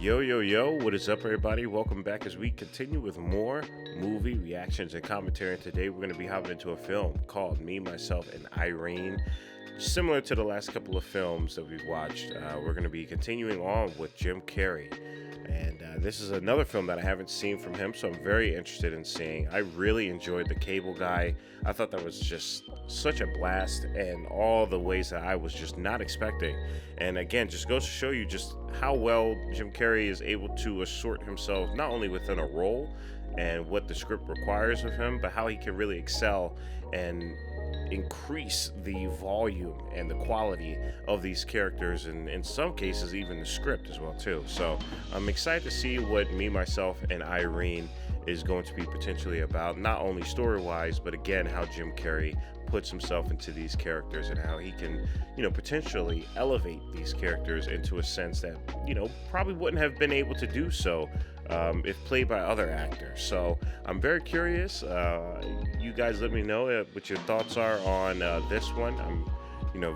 Yo, yo, yo, what is up, everybody? Welcome back as we continue with more movie reactions and commentary. And today, we're going to be hopping into a film called Me, Myself, and Irene. Similar to the last couple of films that we've watched, we're going to be continuing on with Jim Carrey. And this is another film that I haven't seen from him, so I'm very interested in seeing. I really enjoyed The Cable Guy. I thought that was just such a blast, and all the ways that I was just not expecting. And again, just goes to show you just how well Jim Carrey is able to assort himself, not only within a role and what the script requires of him, but how he can really excel and increase the volume and the quality of these characters, and in some cases even the script as well too. So I'm excited to see what Me, Myself, and Irene is going to be potentially about, not only story-wise, but again how Jim Carrey puts himself into these characters and how he can, potentially elevate these characters into a sense that, probably wouldn't have been able to do so if played by other actors. So I'm very curious. You guys let me know what your thoughts are on this one. I'm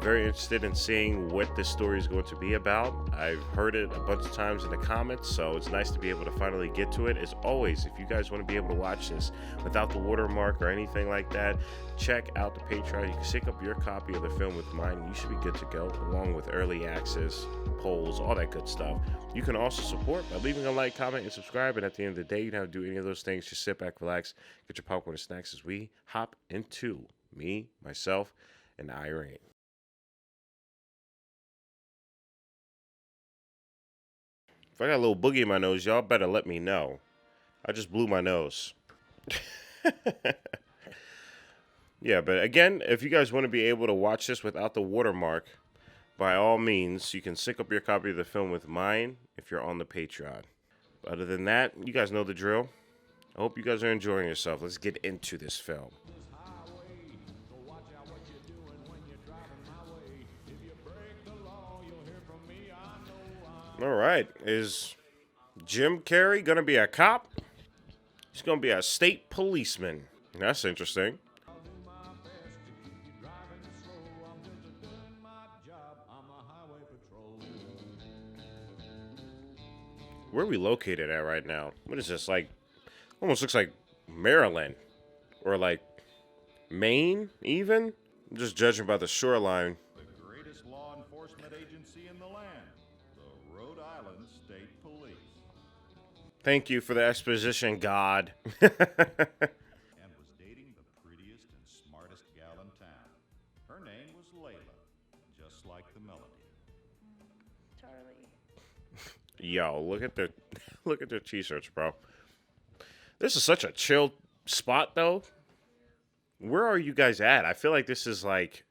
very interested in seeing what this story is going to be about. I've heard it a bunch of times in the comments, so it's nice to be able to finally get to it. As always, if you guys want to be able to watch this without the watermark or anything like that, check out the Patreon. You can sync up your copy of the film with mine, and you should be good to go, along with early access, polls, all that good stuff. You can also support by leaving a like, comment, and subscribe. And at the end of the day, you don't have to do any of those things. Just sit back, relax, get your popcorn and snacks as we hop into Me, Myself, and Irene. If I got a little boogie in my nose, y'all better let me know. I just blew my nose. Yeah, but again, if you guys want to be able to watch this without the watermark, by all means, you can sync up your copy of the film with mine if you're on the Patreon. Other than that, you guys know the drill. I hope you guys are enjoying yourself. Let's get into this film. All right, is Jim Carrey going to be a cop? He's going to be a state policeman. That's interesting. Where are we located at right now? What is this, like, almost looks like Maryland or like Maine even? I'm just judging by the shoreline. The greatest law enforcement agency in the land, the Rhode Island State Police. Thank you for the exposition, God. And was dating the prettiest and smartest gal in town. Her name was Layla, just like the melody. Charlie. Yo, look at their t-shirts, bro. This is such a chill spot, though. Where are you guys at? I feel like this is like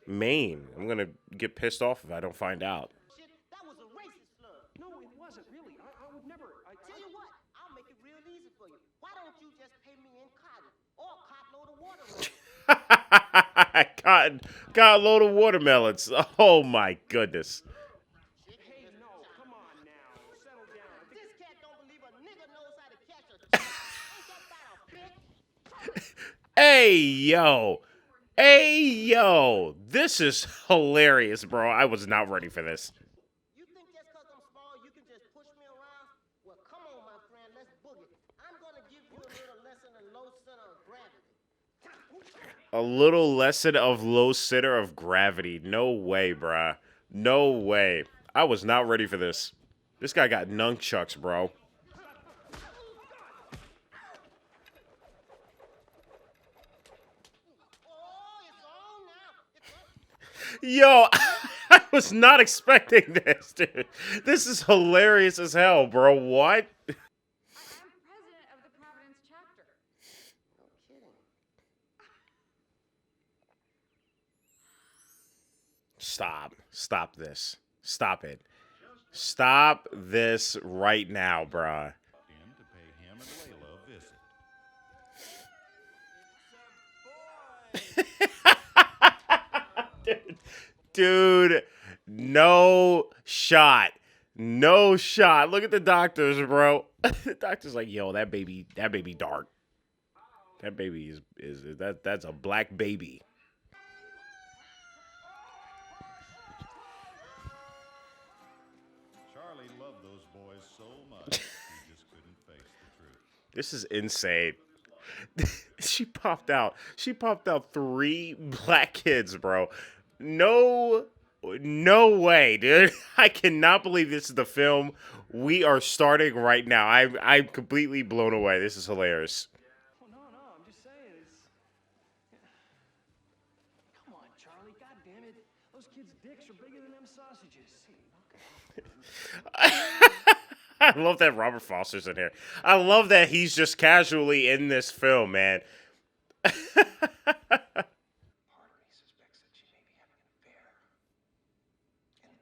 Maine. I'm gonna get pissed off if I don't find out. Shit, that was a racist slur. No, it wasn't really. I would never. Tell you what, I'll make it real easy for you. Why don't you just pay me in cotton or a cart load of watermelon? Got a load of watermelons. Oh my goodness. Hey, no, come on now. Settle down. This cat don't believe a nigga knows how to catch a ain't that about a bitch? Hey yo, this is hilarious, bro. I was not ready for this. You think just cause I'm small you can just push me around? Well, come on, my friend, let's boogie. I'm gonna give you a little lesson in low center of gravity. A little lesson of low center of gravity. No way, bruh. No way. I was not ready for this. This guy got nunchucks, bro. Oh, it's on now. Yo, I was not expecting this, dude. This is hilarious as hell, bro. What? I am president of the Providence chapter. No kidding. Stop this. Stop it. Stop this right now, bruh. In to pay him and Layla a visit. Dude, no shot. No shot. Look at the doctors, bro. The doctor's like, yo, that baby dark. That baby that's a black baby. Charlie loved those boys This is insane. She popped out. She popped out three black kids, bro. No, no way, dude. I cannot believe this is the film we are starting right now. I'm completely blown away. This is hilarious. Oh, no, I'm just saying, it's... Come on, Charlie, God damn it. Those kids' dicks are bigger than them sausages. I love that Robert Foster's in here. I love that he's just casually in this film, man. Part of me suspects that she may be having an affair. And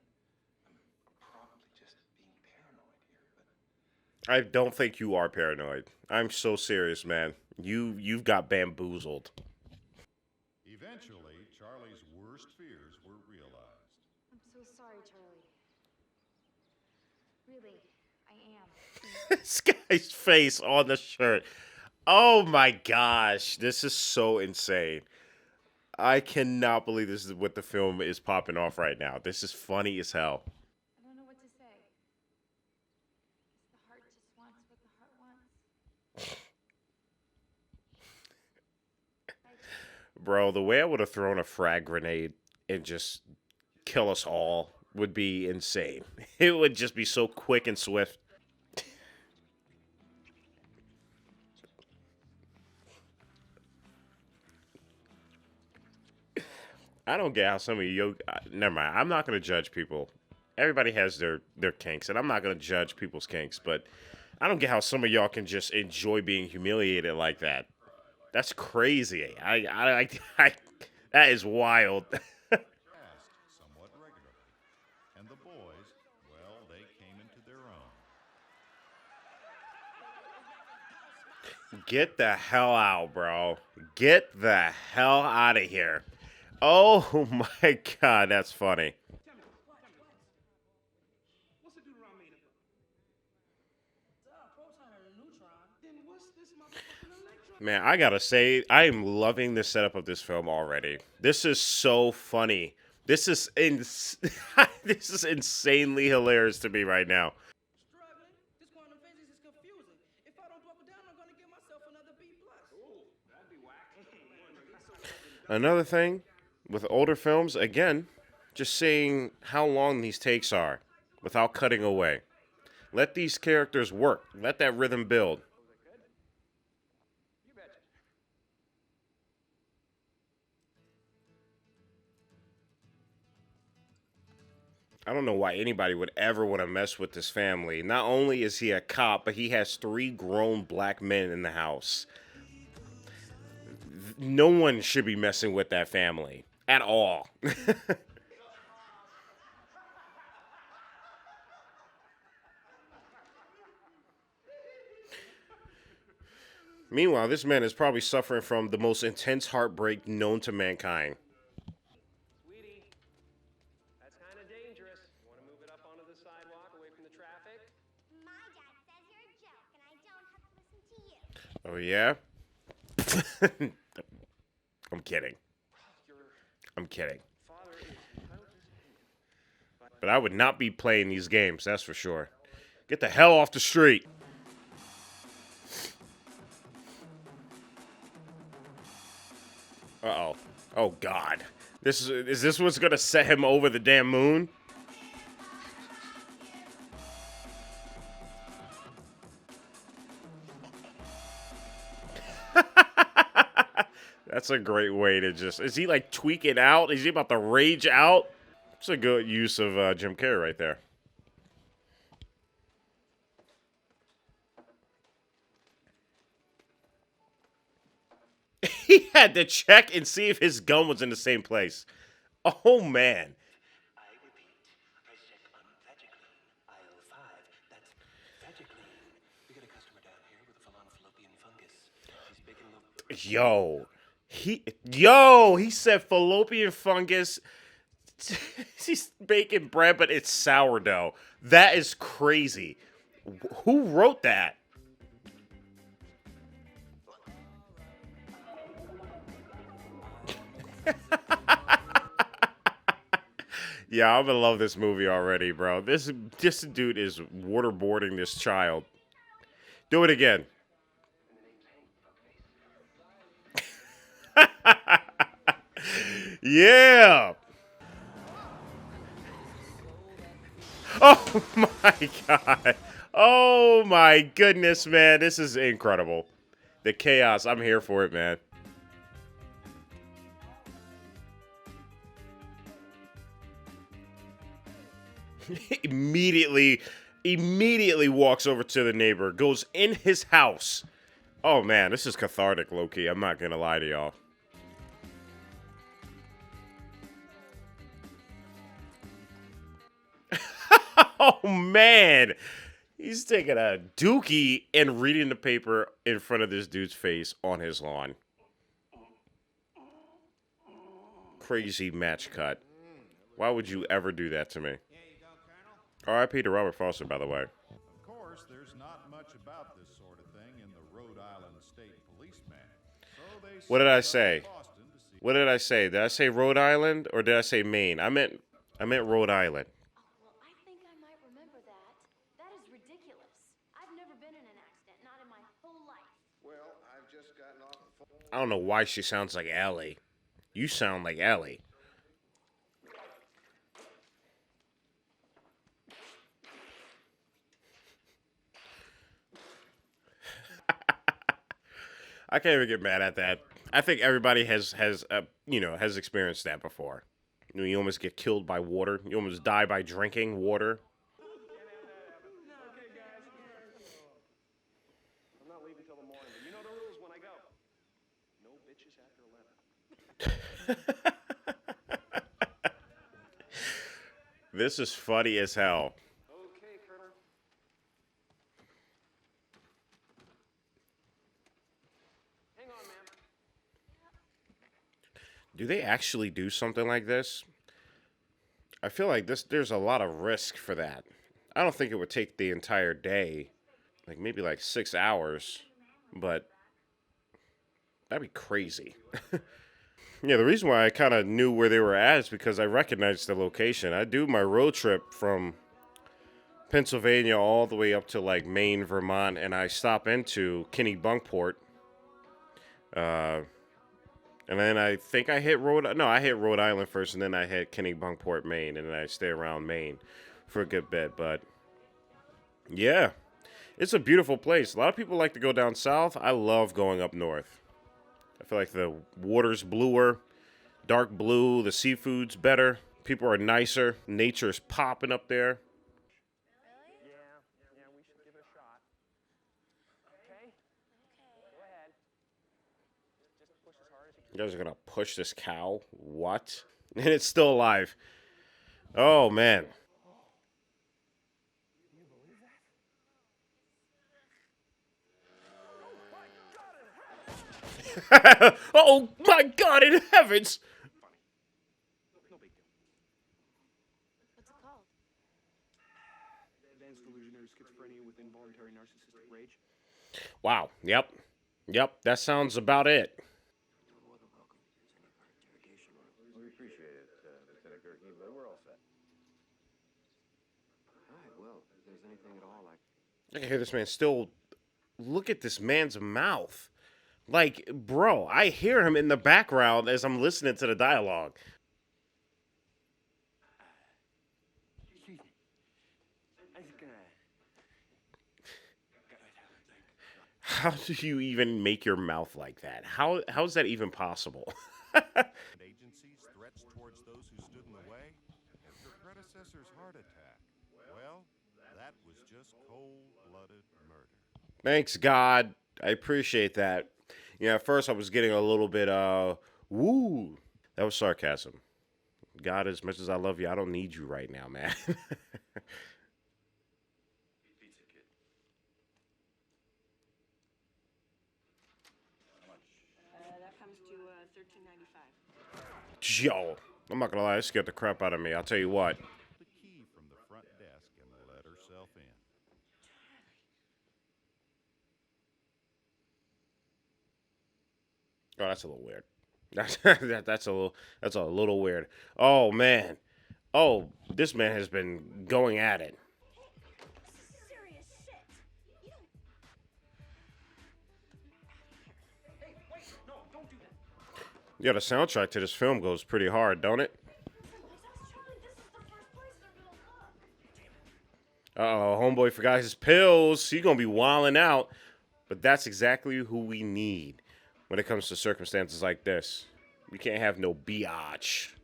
I'm probably just being paranoid here, but... I don't think you are paranoid. I'm so serious, man. You've got bamboozled. Eventually, Charlie's worst fears were realized. I'm so sorry, Charlie. Really, I am. This guy's face on the shirt. Oh my gosh, this is so insane. I cannot believe this is what the film is popping off right now. This is funny as hell. I don't know what to say. The heart just wants what the heart wants. Bro, the way I would have thrown a frag grenade and just kill us all would be insane. It would just be so quick and swift. I don't get how some of you. Never mind. I'm not gonna judge people. Everybody has their kinks, and I'm not gonna judge people's kinks. But I don't get how some of y'all can just enjoy being humiliated like that. That's crazy. That is wild. Passed somewhat regularly. And the boys, well, they came into their own. Get the hell out, bro. Get the hell out of here. Oh my god, that's funny. Tell me, what's a deuteron made of? Proton and a neutron. Then what's this motherfucking electron? Man, I gotta say, I am loving the setup of this film already. This is so funny. This is this is insanely hilarious to me right now. Struggling. This quantum physics is confusing. If I don't buckle down, I'm gonna give myself another B+. Ooh, that'd be whack. Another thing with older films, again, just seeing how long these takes are without cutting away. Let these characters work. Let that rhythm build. You betcha. I don't know why anybody would ever want to mess with this family. Not only is he a cop, but he has three grown black men in the house. No one should be messing with that family at all. Meanwhile, this man is probably suffering from the most intense heartbreak known to mankind. Sweetie, that's kind of dangerous. Want to move it up onto the sidewalk away from the traffic? My dad says you're a joke, and I don't have to listen to you. Oh, yeah? I'm kidding. I'm kidding. Father is entitled to his opinion. But I would not be playing these games, that's for sure. Get the hell off the street. Uh-oh. Oh, God. Is this what's going to set him over the damn moon? That's a great way to just... Is he, like, tweaking out? Is he about to rage out? It's a good use of Jim Carrey right there. He had to check and see if his gun was in the same place. Oh, man. I repeat, press check on Vegiclean, aisle 5. That's Vegiclean. We got a customer down here with a fallopian fungus. She's baking He said fallopian fungus. He's baking bread, but it's sourdough. That is crazy. Who wrote that? Yeah, I'm gonna love this movie already, bro. This dude is waterboarding this child. Do it again. Yeah. Oh my god. Oh my goodness, man. This is incredible. The chaos. I'm here for it, man. immediately immediately walks over to the neighbor, goes in his house. Oh man, this is cathartic, low-key. I'm not gonna lie to y'all. Oh man, he's taking a dookie and reading the paper in front of this dude's face on his lawn. Crazy match cut. Why would you ever do that to me? R.I.P. to Robert Foster, by the way. Of course, there's not much about this sort of thing in the Rhode Island State Police Manual. So they What did I sent it say? up to Boston to see What did I say? Did I say Rhode Island or did I say Maine? I meant Rhode Island. Well, I think I might remember that. That is ridiculous. I've never been in an accident, not in my whole life. Well, I've just gotten off the phone. I don't know why she sounds like Allie. You sound like Allie. I can't even get mad at that. I think everybody has experienced that before. You almost get killed by water. You almost die by drinking water. I'm not leaving till the morning, but you know the rules when I go. No bitches after 11. This is funny as hell. Okay, Colonel. Hang on, ma'am. Do they actually do something like this? I feel like there's a lot of risk for that. I don't think it would take the entire day. Like maybe like 6 hours. But that'd be crazy. Yeah, the reason why I kind of knew where they were at is because I recognized the location. I do my road trip from Pennsylvania all the way up to like Maine, Vermont, and I stop into Kennebunkport. And then I think I hit I hit Rhode Island first, and then I hit Kennebunkport, Maine, and then I stay around Maine for a good bit. But yeah, it's a beautiful place. A lot of people like to go down south. I love going up north. I feel like the water's bluer, dark blue, the seafood's better, people are nicer, nature's popping up there. Yeah, we should give it a shot. Okay? Go ahead. Just push as hard as you You guys are gonna push this cow? What? And it's still alive. Oh, man. Oh, my God in heavens! No big deal. What's it called? Advanced illusionary schizophrenia with involuntary narcissistic rage. Wow. Yep. That sounds about it. We appreciate it, Lieutenant Gerke, but we're all set. All right, well, if there's anything at all, I can hear this man still. Look at this man's mouth. Like, bro, I hear him in the background as I'm listening to the dialogue. Excuse me. I just gonna... How do you even make your mouth like that? How's that even possible? agencies threats towards those who stood in the way, and her predecessor's heart attack. Well, that was just cold-blooded murder. Thanks, God. I appreciate that. Yeah, at first I was getting a little bit, woo. That was sarcasm. God, as much as I love you, I don't need you right now, man. Pizza kid. That comes to $13.95. Yo, I'm not gonna lie, it scared the crap out of me. I'll tell you what. The key from the front desk and let herself in. Oh, that's a little weird. That's a little weird. Oh man. Oh, this man has been going at it. This is serious shit. You don't... Hey, wait! No, don't do that. Yeah, the soundtrack to this film goes pretty hard, don't it? Uh-oh, homeboy forgot his pills. He's gonna be wilding out. But that's exactly who we need when it comes to circumstances like this. We can't have no biatch.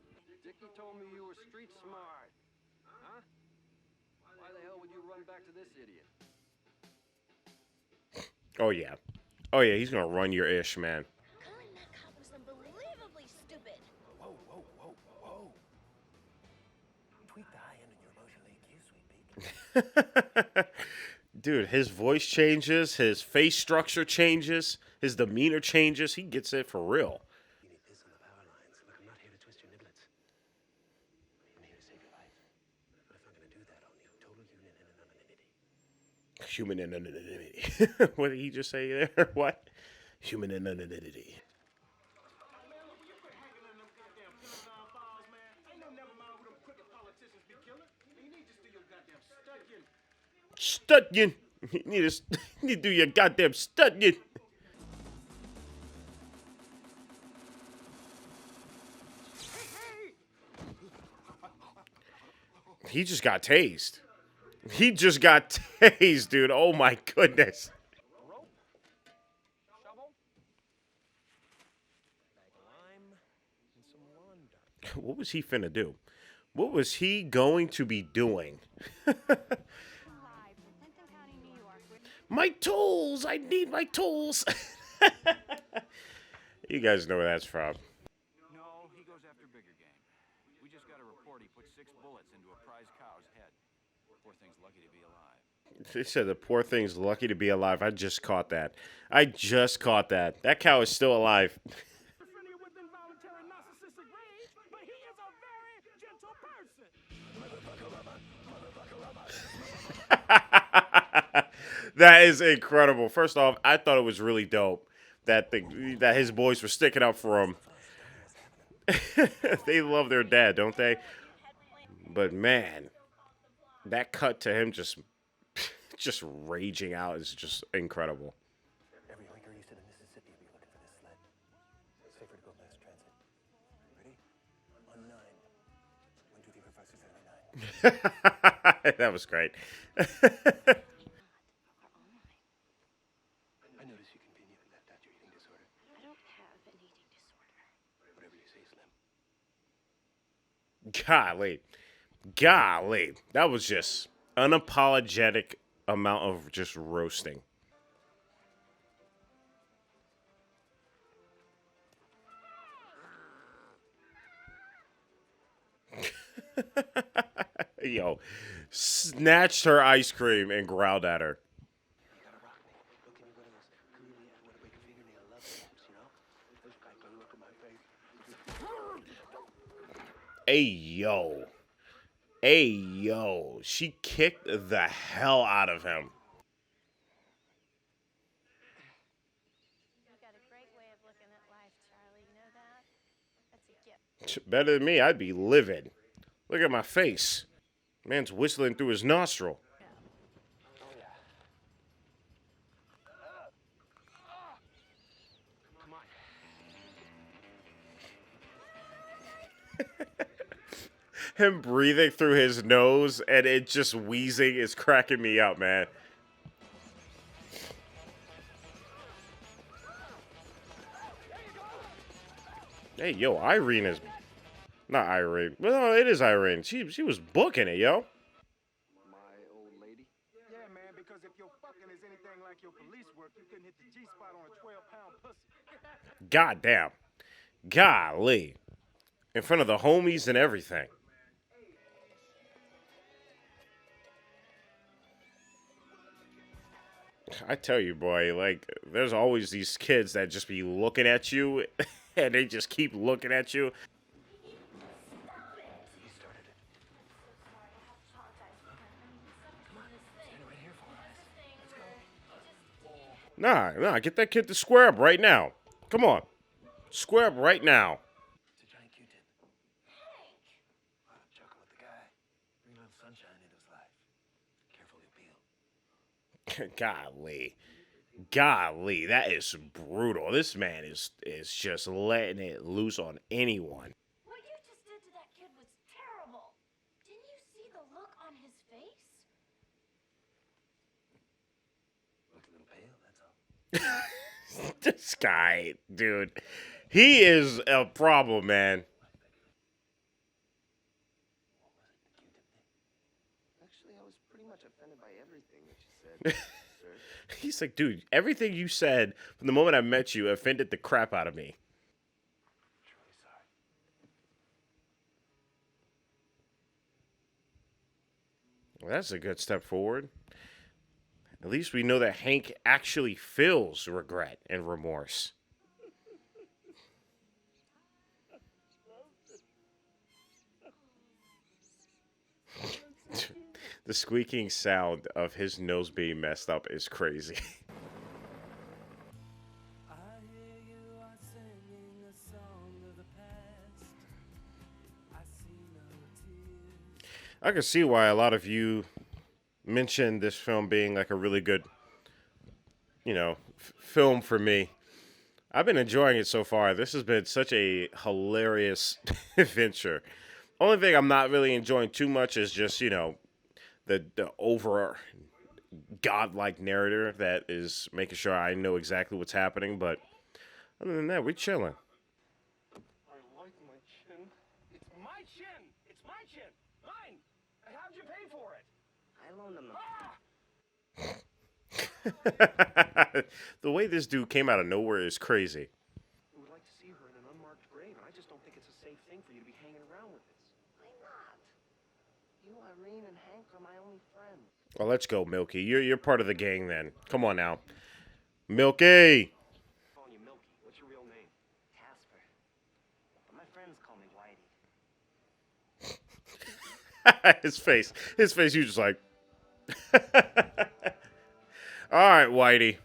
Dickie told me you were street smart. Huh? Why the hell would you run back to this idiot? Oh, yeah. Oh, yeah, he's gonna run your ish, man. Calling that cop was unbelievably stupid. Whoa, whoa, whoa, whoa. Tweak the high end of your emotional EQ, sweet pea. Dude, his voice changes, his face structure changes, his demeanor changes. He gets it for real. You need this on the power lines. Look, I'm not here to twist your niblets. I'm here to save your life. But if I'm gonna do that, I'll need total Human anonymity. What did he just say there? What? Human anonymity. Studying. You need to do your goddamn studying. He just got tased. He just got tased, dude. Oh my goodness. Rope? Shovel? Bag of lime? And some lawn dirt. What was he finna do? What was he going to be doing? My tools! I need my tools! You guys know where that's from. No, he goes after bigger game. We just got a report he put 6 bullets into a prize cow's head. Poor thing's lucky to be alive. They said the poor thing's lucky to be alive. I just caught that. That cow is still alive. Schizophrenia with involuntary narcissistic rage, but he is a very gentle person. That is incredible. First off, I thought it was really dope that his boys were sticking up for him. They love their dad, don't they? But man, that cut to him just raging out is just incredible. Every oinker east of the Mississippi will be looking for this sled. Safer to go mass transit. Ready? On 9. 1, 2, 3, 4, 5, 6, 7, 8, 9. That was great. I notice you conveniently left out your eating disorder. I don't have an eating disorder. Whatever you say, Slim. Golly. That was just unapologetic amount of just roasting. Yo, snatched her ice cream and growled at her. You gotta rock me. Look, give me one of those gooey, I wanna break a fingernail love stamps, you know? This guy can look at my face. Hey, yo. She kicked the hell out of him. You got a great way of looking at life, Charlie. You know that? That's a gift. Better than me, I'd be livid. Look at my face. Man's whistling through his nostril. Oh, yeah. Come on. Him breathing through his nose and it just wheezing is cracking me up, man. Hey, yo, Irene is... Not Irene. Well, no, it is Irene. She was booking it, yo. My old lady? Yeah, man, because if your fucking is anything like your police work, you couldn't hit the G-spot on a 12-pound pussy. Goddamn. Golly. In front of the homies and everything. I tell you, boy, like, there's always these kids that just be looking at you, and they just keep looking at you. You started it. Come on. Stand right here for us. Let's go. Nah, get that kid to square up right now. Come on. Square up right now. It's a giant Q-tip. I'm joking with the guy. Bring a little sunshine into his life. Careful, you'll peel. Golly. Golly, that is brutal. This man is just letting it loose on anyone. What you just did to that kid was terrible. Didn't you see the look on his face? Looked a little pale, that's all. This guy, dude, he is a problem, man. Actually, I was pretty much offended by everything that you said, sir. He's like, dude, everything you said from the moment I met you offended the crap out of me. Truly sorry. Well, that's a good step forward. At least we know that Hank actually feels regret and remorse. The squeaking sound of his nose being messed up is crazy. I can see why a lot of you mentioned this film being like a really good, film for me. I've been enjoying it so far. This has been such a hilarious adventure. Only thing I'm not really enjoying too much is just, the over godlike narrator that is making sure I know exactly what's happening. But other than that, we're chilling. I like my chin. It's my chin. It's my chin. Mine. How'd you pay for it? I loaned him The way this dude came out of nowhere is crazy. We would like to see her in an unmarked grave, and I just don't think it's a safe thing for you to be hanging around with this. Why not? You, Irene, and Hank are my only friends. Well, let's go, Milky. You're part of the gang then. Come on now. Milky! I'm calling you Milky. What's your real name? Casper. But my friends call me Whitey. His face. He was just like... All right, Whitey.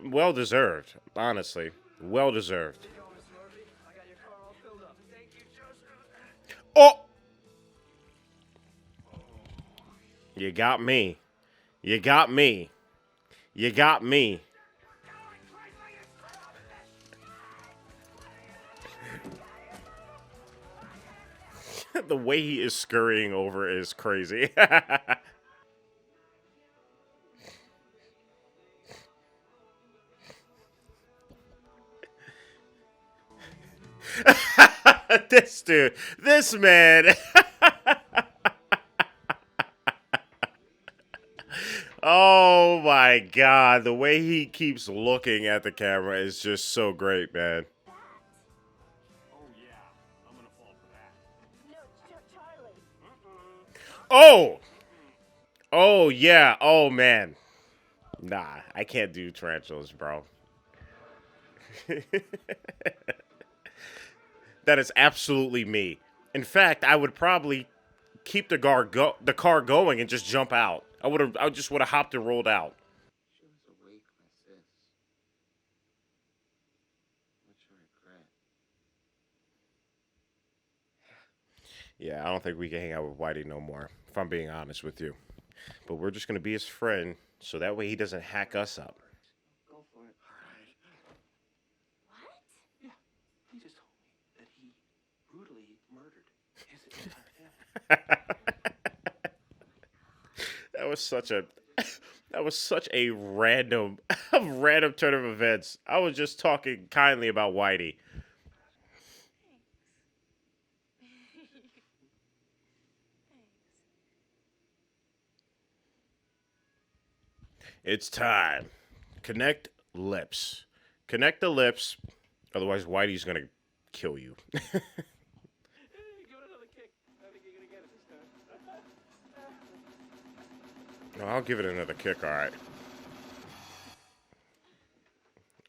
Well deserved, honestly. Well deserved. Oh! You got me. You got me. You got me. The way he is scurrying over is crazy. This dude, this man. Oh my god, the way he keeps looking at the camera is just so great, man. Oh, yeah. I'm gonna fall for that. No, Charlie. Oh! Oh yeah, oh man. Nah, I can't do tarantulas, bro. That is absolutely me. In fact, I would probably keep the car going and just jump out. I just would have hopped and rolled out. She was awake, my sis. What's your regret? Yeah, I don't think we can hang out with Whitey no more, if I'm being honest with you. But we're just gonna be his friend, so that way he doesn't hack us up. Go for it. What? Yeah, he just told me that he brutally murdered his entire family. That was such a random random turn of events. I was just talking kindly about Whitey. It's time. Connect lips. Connect the lips. Otherwise, Whitey's gonna kill you. Give it another kick. I think you're gonna get it this time. No, I'll give it another kick, alright.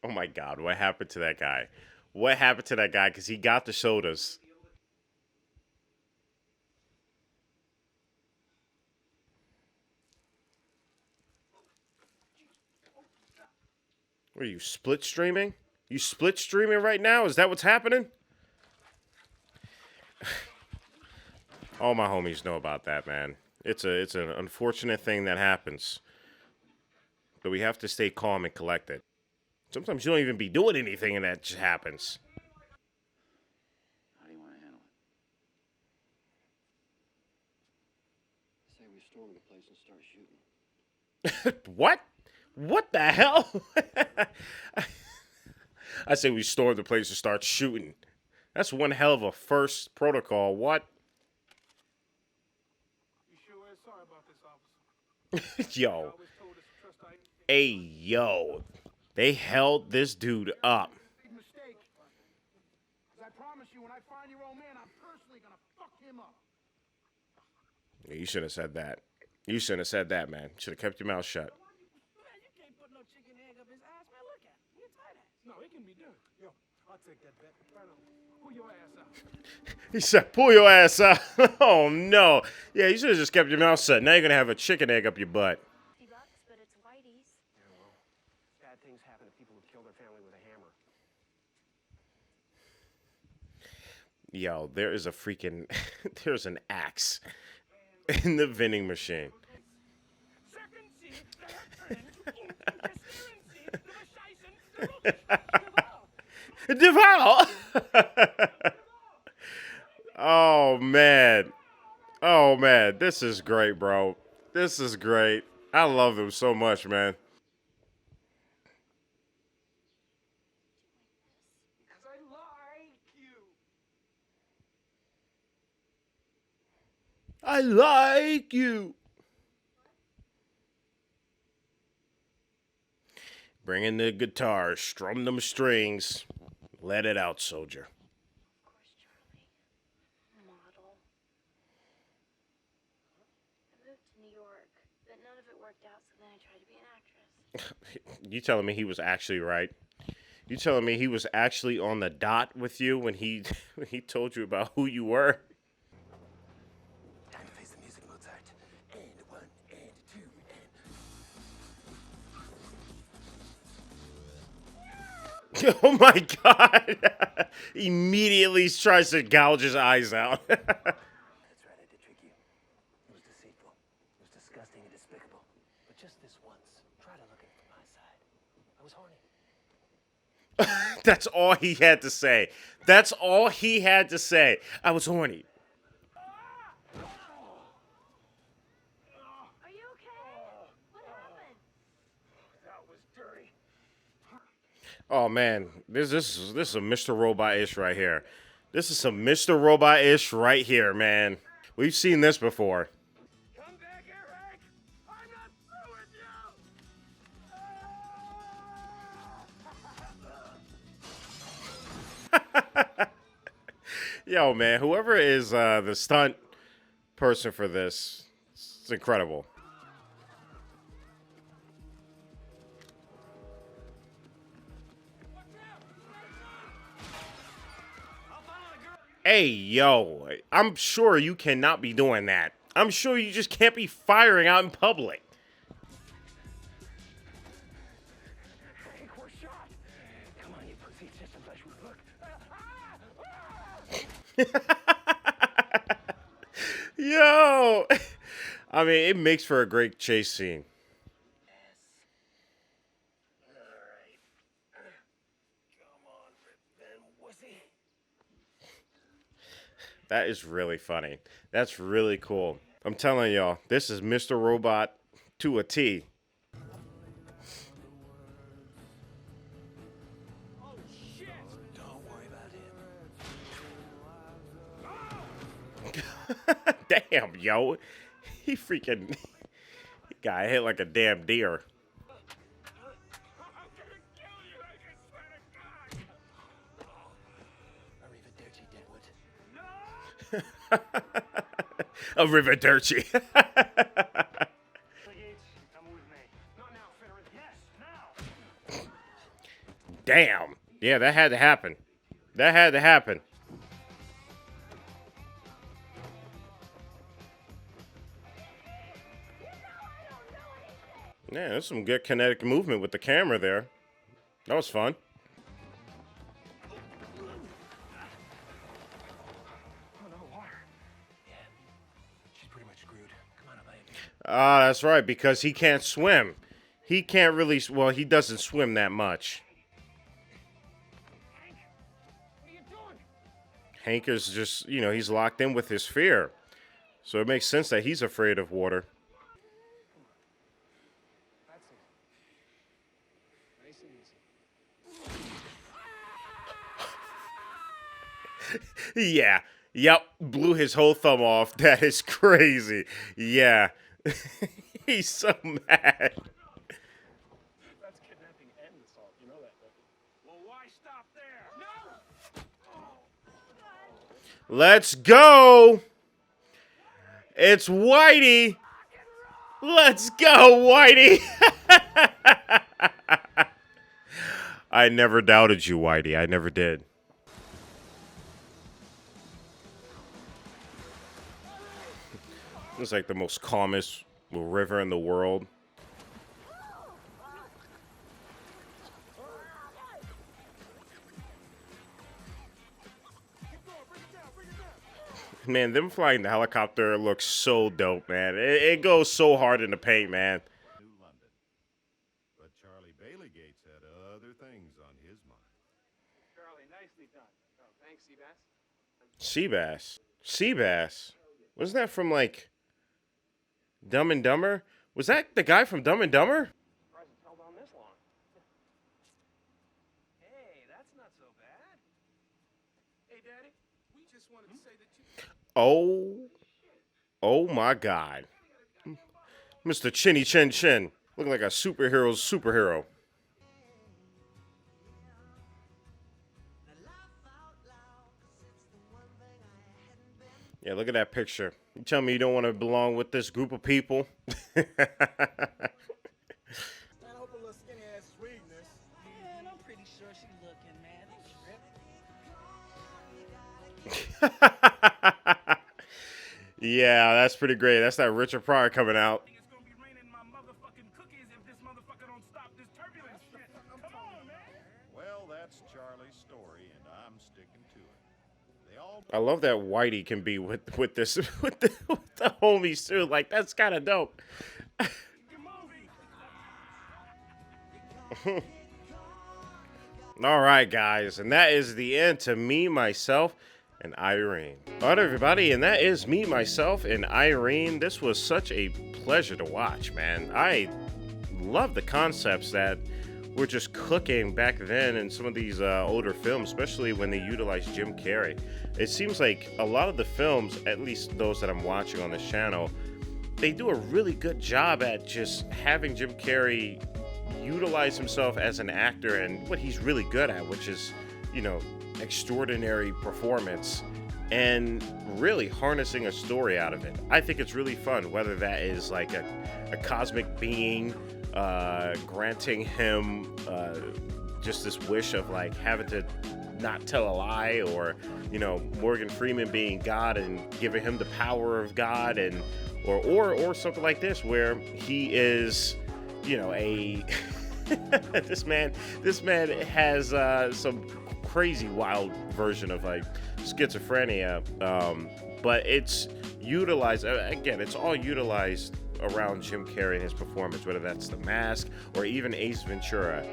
Oh my god, what happened to that guy? What happened to that guy? Because he got the sodas. What are you, split streaming? You split streaming right now? Is that what's happening? All my homies know about that, man. It's an unfortunate thing that happens. But we have to stay calm and collected. Sometimes you don't even be doing anything and that just happens. How do you want to handle it? Say we storm the place and start shooting. What? What the hell? I say we storm the place and start shooting. That's one hell of a first protocol. What? You sure we're sorry about this, officer? Yo. Always told us to trust our Hey, yo. They held this dude up. big mistake. 'Cause I promise you, when I find your old man, I'm personally gonna fuck him up. You shouldn't have said that. You shouldn't have said that, man. Should have kept your mouth shut. Man, you can't put no chicken egg up his ass, man. Look at him. He's a tight ass. No, it can be done. Yo, I'll take that bet. Right on. Pull your ass out. He said, pull your ass out. Oh, no. Yeah, you should have just kept your mouth shut. Now you're going to have a chicken egg up your butt. $50, but it's Whitey's. Yeah, well, bad things happen to people who kill their family with a hammer. Yo, there is a freaking... There's an axe in the vending machine. Devour! Oh, man. Oh, man. This is great, bro. This is great. I love them so much, man. Because I like you. I like you. Bring in the guitar, strum them strings. Let it out, soldier. Of course, Charlie. Model. I moved to New York, but none of it worked out, so then I tried to be an actress. You telling me he was actually right? You telling me he was actually on the dot with you when he when he told you about who you were? Time to face the music, Mozart. And one, and two, and... Oh my God! Immediately tries to gouge his eyes out. That's right, I did trick you. It was deceitful. It was disgusting and despicable. But just this once, try to look at it from my side. I was horny. That's all he had to say. That's all he had to say. I was horny. Are you okay? What happened? That was dirty. Oh man, this is a Mr. Robot-ish right here. This is some Mr. Robot-ish right here, man. We've seen this before. Come back, Eric. I'm not through with you. Yo, man, whoever is the stunt person for this, it's incredible. Hey, yo, I'm sure you cannot be doing that. I'm sure you just can't be firing out in public. Hey, we're shot. Come on, you pussy. It's just a flesh wound. Look. Yo, I mean, it makes for a great chase scene. That is really funny. That's really cool. I'm telling y'all, this is Mr. Robot to a T. Oh, shit. Don't worry about him. Damn, yo. He freaking he got hit like a damn deer. I'm gonna kill you, I swear to God. Arrivederci, Deadwood. A river dirty. Come with me. Not now, Federer. Yes, now. Damn. Yeah, that had to happen. That had to happen. Yeah, there's some good kinetic movement with the camera there. That was fun. Oh, no, water. Yeah, Ah, that's right, because he can't swim. He can't really, well, he doesn't swim that much. Hank is just, he's locked in with his fear. So it makes sense that he's afraid of water. Yeah. Yep. Blew his whole thumb off. That is crazy. Yeah. He's so mad. That's kidnapping and assault. You know that, don't you? Well, why stop there? No! Let's go. It's Whitey. Let's go, Whitey. I never doubted you, Whitey. I never did. It's like the most calmest river in the world. Man, them flying the helicopter looks so dope, man. It goes so hard in the paint, man. New London. But Charlie Bailey Gates had other things on his mind. Charlie, nicely done. Oh, thanks, Seabass. Seabass. Wasn't that from, like, Dumb and Dumber? Was that the guy from Dumb and Dumber? Surprised it's held on this long. Hey, that's not so bad. Hey, Daddy, we just wanted to say that you... Oh my God. Mr. Chinny Chin Chin. Looking like a superhero's superhero. Yeah, look at that picture. You tell me you don't want to belong with this group of people? Man, I hope a little skinny ass is reading this. Man, I'm pretty sure she's looking, man. Trip. Yeah, that's pretty great. That's that Richard Pryor coming out. It's gonna be raining my motherfucking cookies if this motherfucker don't stop this turbulence shit. Come on, man. Well, that's Charlie's story, and I'm sticking to it. They all... I love that Whitey can be with this with the homies too. Like, that's kind of dope. All right, guys, and that is the end to Me, Myself, and Irene. All right, everybody, and that is Me, Myself, and Irene. This was such a pleasure to watch, man. I love the concepts that were just cooking back then in some of these older films, especially when they utilized Jim Carrey. It seems like a lot of the films, at least those that I'm watching on this channel, they do a really good job at just having Jim Carrey utilize himself as an actor and what he's really good at, which is, extraordinary performance and really harnessing a story out of it. I think it's really fun, whether that is like a cosmic being granting him just this wish of like having to not tell a lie, or Morgan Freeman being God and giving him the power of God, and or something like this where he is a this man has some crazy wild version of like schizophrenia, but it's utilized again, it's all utilized around Jim Carrey and his performance, whether that's The Mask or even Ace Ventura.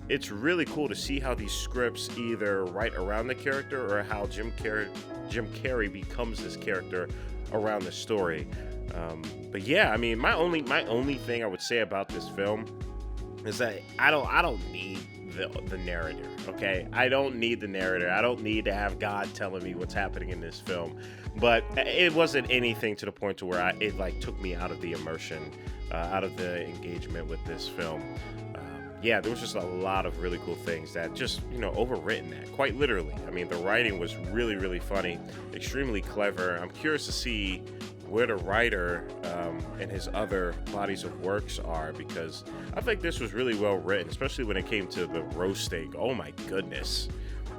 It's really cool to see how these scripts either write around the character or how Jim Carrey becomes this character around the story. But yeah, I mean, my only thing I would say about this film is that I don't need the narrator, okay? I don't need the narrator. I don't need to have God telling me what's happening in this film. But it wasn't anything to the point to where it like took me out of the immersion, out of the engagement with this film. Yeah, there was just a lot of really cool things that just, overwritten that, quite literally. I mean, the writing was really, really funny, extremely clever. I'm curious to see where the writer and his other bodies of works are, because I think this was really well written, especially when it came to the roasting. Oh my goodness,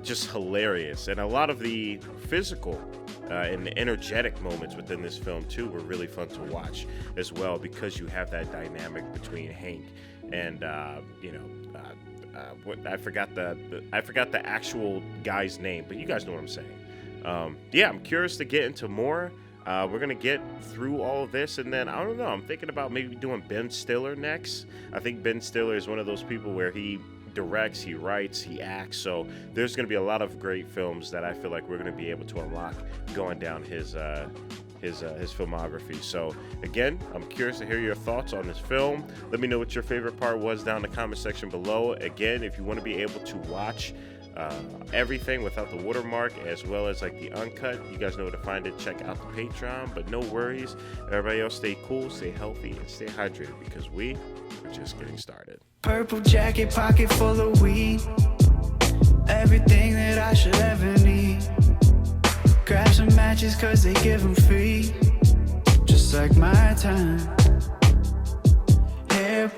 just hilarious. And a lot of the physical and energetic moments within this film too were really fun to watch as well, because you have that dynamic between Hank and I forgot the actual guy's name, but you guys know what I'm saying. Yeah, I'm curious to get into more. We're going to get through all of this, and then, I don't know, I'm thinking about maybe doing Ben Stiller next. I think Ben Stiller is one of those people where he directs, he writes, he acts, so there's going to be a lot of great films that I feel like we're going to be able to unlock going down his filmography. So again, I'm curious to hear your thoughts on this film. Let me know what your favorite part was down in the comment section below. Again, if you want to be able to watch everything without the watermark, as well as like the uncut, you guys know where to find it. Check out the Patreon. But no worries, everybody else, stay cool, stay healthy, and stay hydrated, because we are just getting started. Purple jacket, pocket full of weed, everything that I should ever need. Grab some matches cause they give them free, just like my time. Hair